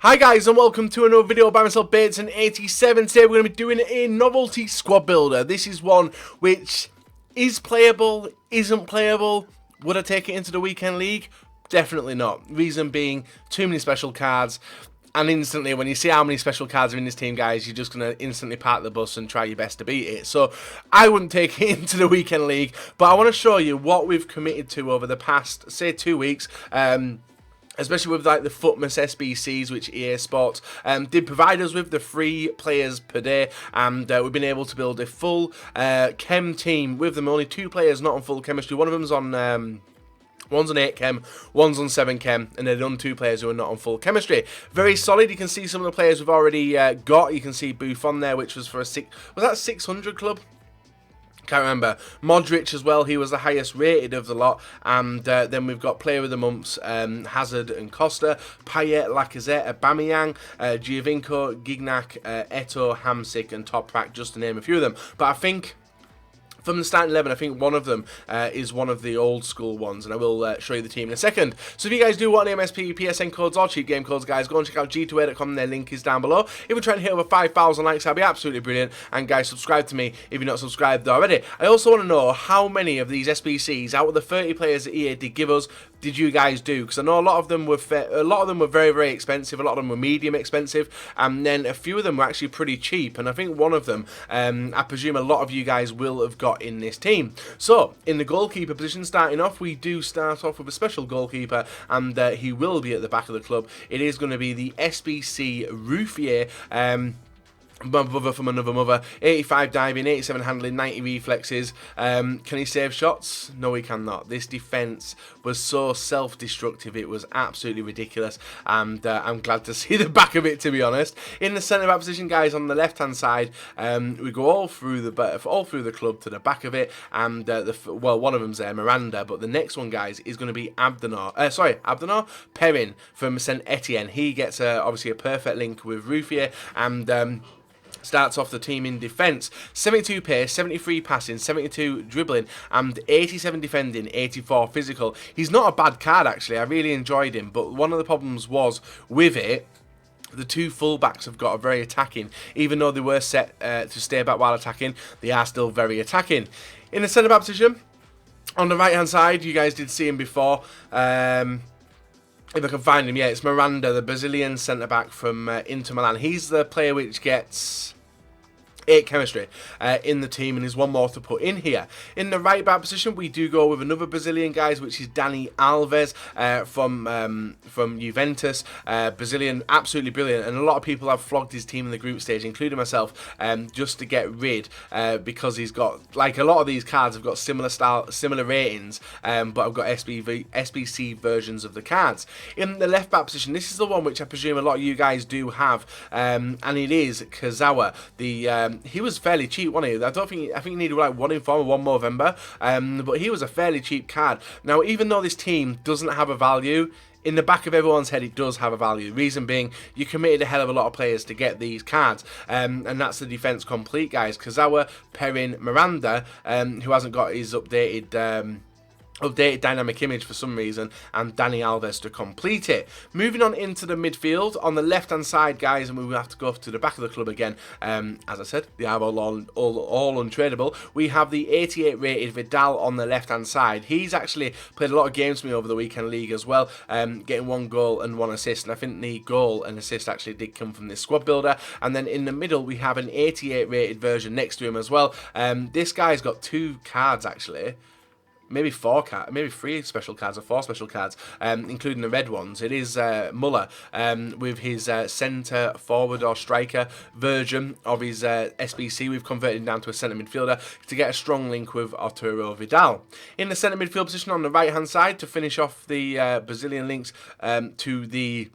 Hi guys and welcome to another video by myself, Bateson87. Today we're going to be doing a novelty squad builder. This is one which is playable, isn't playable. Would I take it into the weekend league? Definitely not. Reason being, too many special cards. And instantly, when you see how many special cards are in this team, guys, you're just going to instantly park the bus and try your best to beat it. So, I wouldn't take it into the weekend league. But I want to show you what we've committed to over the past, say, 2 weeks. Especially with like the Footmas SBCs, which EA Sports did provide us with, the 3 players per day, and we've been able to build a full chem team with them. Only 2 players not on full chemistry. One of them's on one's on 8 chem, one's on 7 chem, and they're done 2 players who are not on full chemistry. Very solid. You can see some of the players we've already got. You can see Booth on there, which was for a was that 600 club? Can't remember. Modric as well, he was the highest rated of the lot. And then we've got player of the months, Hazard and Costa, Payet, Lacazette, Aubameyang, Giovinco, Gignac, Eto'o, Hamsik and Toprak, just to name a few of them. But I think from the starting 11, I think one of them is one of the old school ones, and I will show you the team in a second. So if you guys do want MSP, PSN codes or cheap game codes, guys, go and check out g2a.com, their link is down below. If we're trying to hit over 5,000 likes, that'd be absolutely brilliant. And guys, subscribe to me if you're not subscribed already. I also want to know how many of these SBCs, out of the 30 players that EA did give us, did you guys do? Because I know a lot of them were very, very expensive. A lot of them were medium expensive, and then a few of them were actually pretty cheap. And I think one of them, I presume a lot of you guys will have got in this team. So in the goalkeeper position, starting off, we do start off with a special goalkeeper, and he will be at the back of the club. It is going to be the SBC Ruffier. My brother from another mother, 85 diving, 87 handling, 90 reflexes. Can he save shots? No, he cannot. This defence was so self-destructive, it was absolutely ridiculous, and I'm glad to see the back of it, to be honest. In the centre-back position, guys, on the left-hand side, we go all through the club to the back of it, and well, one of them's there, Miranda, but the next one, guys, is going to be Perrin from Saint Etienne. He gets obviously a perfect link with Ruffier, and starts off the team in defence. 72 pace, 73 passing, 72 dribbling, and 87 defending, 84 physical. He's not a bad card, actually. I really enjoyed him, but one of the problems was with it, the 2 fullbacks have got a very attacking. Even though they were set to stay back while attacking, they are still very attacking. In the centre-back position, on the right-hand side, you guys did see him before. If I can find him, yeah, it's Miranda, the Brazilian centre-back from Inter Milan. He's the player which gets 8 chemistry in the team, and there's one more to put in here. In the right back position, we do go with another Brazilian, guys, which is Dani Alves from Juventus. Brazilian, absolutely brilliant, and a lot of people have flogged his team in the group stage, including myself, just to get rid, because he's got, like, a lot of these cards have got similar ratings, but I've got SBC versions of the cards. In the left back position, this is the one which I presume a lot of you guys do have, and it is Kazawa, the he was fairly cheap, wasn't he? I think he needed like 1 inform or 1 Movember, but he was a fairly cheap card. Now, even though this team doesn't have a value, in the back of everyone's head, it does have a value. Reason being, you committed a hell of a lot of players to get these cards, and that's the defence complete, guys. Kazawa, Perrin, Miranda, who hasn't got his updated dynamic image for some reason, and Dani Alves to complete it. Moving on into the midfield, on the left-hand side, guys, and we will have to go to the back of the club again. As I said, they are all untradeable. We have the 88 rated Vidal on the left-hand side. He's actually played a lot of games for me over the weekend league as well, getting 1 goal and 1 assist, and I think the goal and assist actually did come from this squad builder. And then in the middle, we have an 88 rated version next to him as well. This guy's got 2 cards, actually. Maybe 3 special cards or 4 special cards, including the red ones. It is Muller with his centre forward or striker version of his SBC. We've converted him down to a centre midfielder to get a strong link with Arturo Vidal. In the centre midfield position on the right hand side, to finish off the Brazilian links to the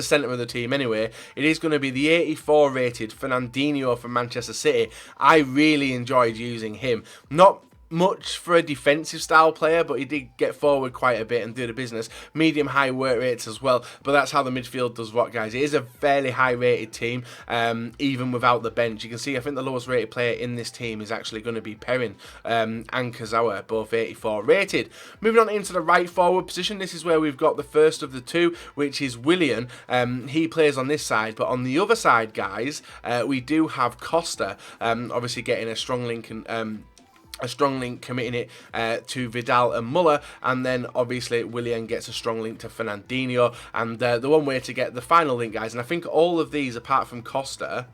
centre of the team anyway, it is going to be the 84 rated Fernandinho from Manchester City. I really enjoyed using him. Not much for a defensive style player, but he did get forward quite a bit and do the business. Medium high work rates as well, but that's how the midfield does rock, guys. It is a fairly high rated team, even without the bench. You can see I think the lowest rated player in this team is actually going to be Perrin and Kazawa, both 84 rated. Moving on into the right forward position, this is where we've got the first of the two, which is Willian. He plays on this side, but on the other side, guys, we do have Costa, obviously getting a strong link and committing it to Vidal and Muller, and then obviously Willian gets a strong link to Fernandinho, and the one way to get the final link, guys, and I think all of these apart from Costa,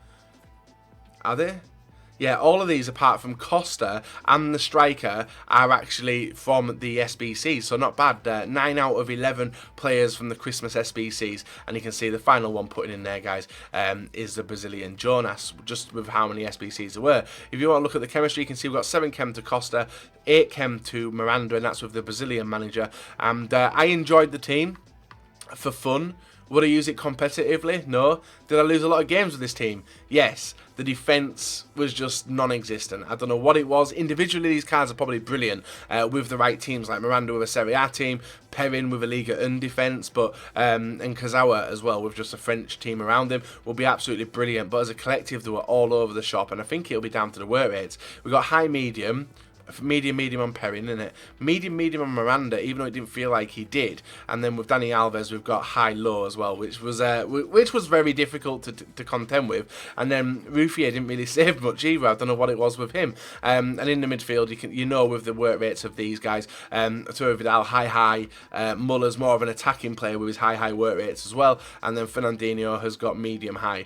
are they? Yeah, all of these apart from Costa and the striker are actually from the SBCs, so not bad. 9 out of 11 players from the Christmas SBCs, and you can see the final one putting in there, guys, is the Brazilian Jonas, just with how many SBCs there were. If you want to look at the chemistry, you can see we've got 7 chem to Costa, 8 chem to Miranda, and that's with the Brazilian manager. And I enjoyed the team for fun. Would I use it competitively? No. Did I lose a lot of games with this team? Yes. The defence was just non-existent. I don't know what it was. Individually, these cards are probably brilliant with the right teams, like Miranda with a Serie A team, Perrin with a Liga 1 defence, but and Kazawa as well with just a French team around him will be absolutely brilliant. But as a collective, they were all over the shop, and I think it'll be down to the work rates. We've got high, medium on Perrin, innit? Medium on Miranda, even though it didn't feel like he did. And then with Dani Alves, we've got high, low as well, which was very difficult to contend with. And then Ruffier didn't really save much either. I don't know what it was with him. And in the midfield, you know with the work rates of these guys, Arturo Vidal, high. Muller's more of an attacking player with his high work rates as well. And then Fernandinho has got medium high,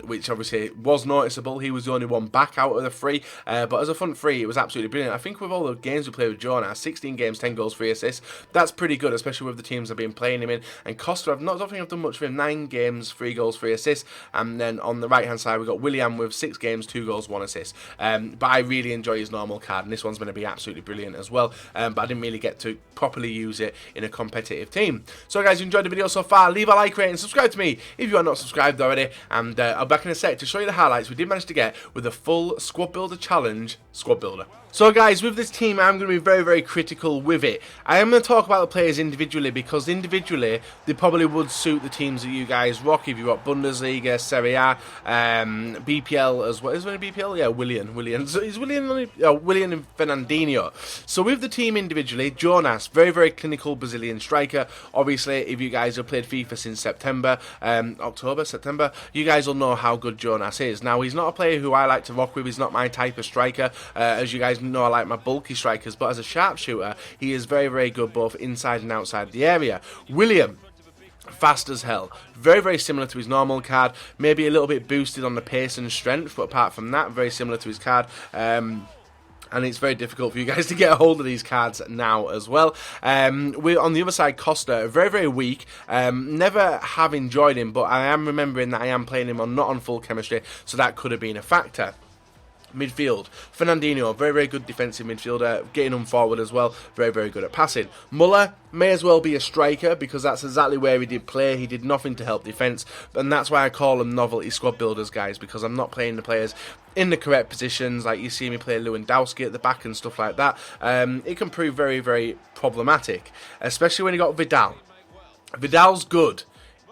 which obviously was noticeable. He was the only one back out of the 3, but as a front 3, it was absolutely brilliant. I think with all the games we played with Jonas, 16 games, 10 goals, 3 assists, that's pretty good, especially with the teams I've been playing him in. And Costa, I don't think I've done much for him. 9 games, 3 goals, 3 assists. And then on the right-hand side, we've got Willian with 6 games, 2 goals, 1 assist. But I really enjoy his normal card, and this one's going to be absolutely brilliant as well. But I didn't really get to properly use it in a competitive team. So guys, you enjoyed the video so far, leave a like, rate, and subscribe to me if you are not subscribed already. And I'll be back in a sec to show you the highlights we did manage to get with the full Squad Builder Challenge Squad Builder. So guys, with this team, I'm going to be very critical with it. I am going to talk about the players individually, because individually, they probably would suit the teams that you guys rock. If you rock Bundesliga, Serie A, BPL as well. Is there a BPL? Yeah, Willian. So is Willian and Fernandinho. So with the team individually, Jonas, very clinical Brazilian striker. Obviously, if you guys have played FIFA since September, you guys will know how good Jonas is. Now, he's not a player who I like to rock with. He's not my type of striker. As you guys know, I like my bulky strikers, but as a sharpshooter, he is very good both inside and outside the area. William, fast as hell, very similar to his normal card, maybe a little bit boosted on the pace and strength, but apart from that, very similar to his card. And it's very difficult for you guys to get a hold of these cards now as well. We're on the other side, Costa, very weak. Never have enjoyed him, but I am remembering that I am playing him not on full chemistry, so that could have been a factor. Midfield, Fernandinho, very good defensive midfielder, getting him forward as well, very good at passing. Muller may as well be a striker, because that's exactly where he did play. He did nothing to help defence, and that's why I call them novelty squad builders, guys, because I'm not playing the players in the correct positions, like you see me play Lewandowski at the back and stuff like that. It can prove very problematic, especially when you got Vidal. Vidal's good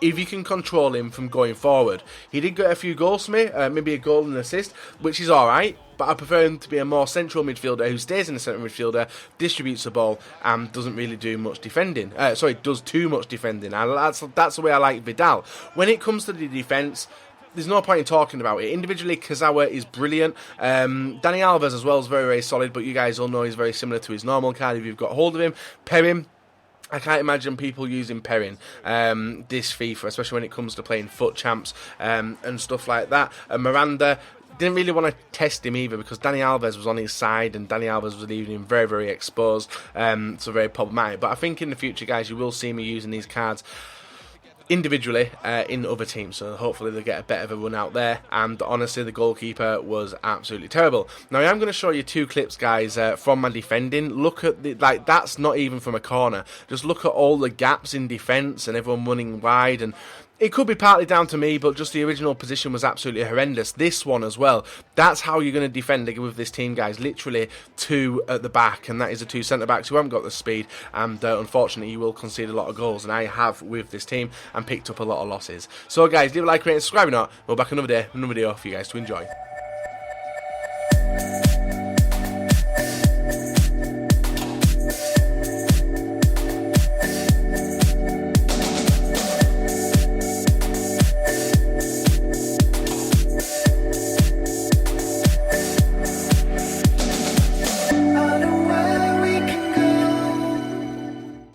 if you can control him from going forward. He did get a few goals for me, maybe a goal and an assist, which is alright, but I prefer him to be a more central midfielder who stays in the centre midfielder, distributes the ball, and doesn't really do much defending. Does too much defending. That's the way I like Vidal. When it comes to the defence, there's no point in talking about it. Individually, Kazawa is brilliant. Dani Alves as well is very solid, but you guys all know he's very similar to his normal card if you've got hold of him. Perrin, I can't imagine people using Perrin this FIFA, especially when it comes to playing foot champs and stuff like that. Miranda, didn't really want to test him either, because Dani Alves was on his side, and Dani Alves was leaving him very exposed, so very problematic. But I think in the future, guys, you will see me using these cards individually in other teams, so hopefully they'll get a bit of a run out there. And honestly, the goalkeeper was absolutely terrible. Now, I am going to show you 2 clips, guys, from my defending. Look at the, that's not even from a corner. Just look at all the gaps in defence and everyone running wide, and It could be partly down to me, but just the original position was absolutely horrendous. This one as well. That's how you're going to defend with this team, guys. Literally 2 at the back, and that is the 2 centre-backs who haven't got the speed, and unfortunately you will concede a lot of goals, and I have with this team, and picked up a lot of losses. So guys, leave a like, rate, and subscribe or not. We'll be back another day, another video for you guys to enjoy.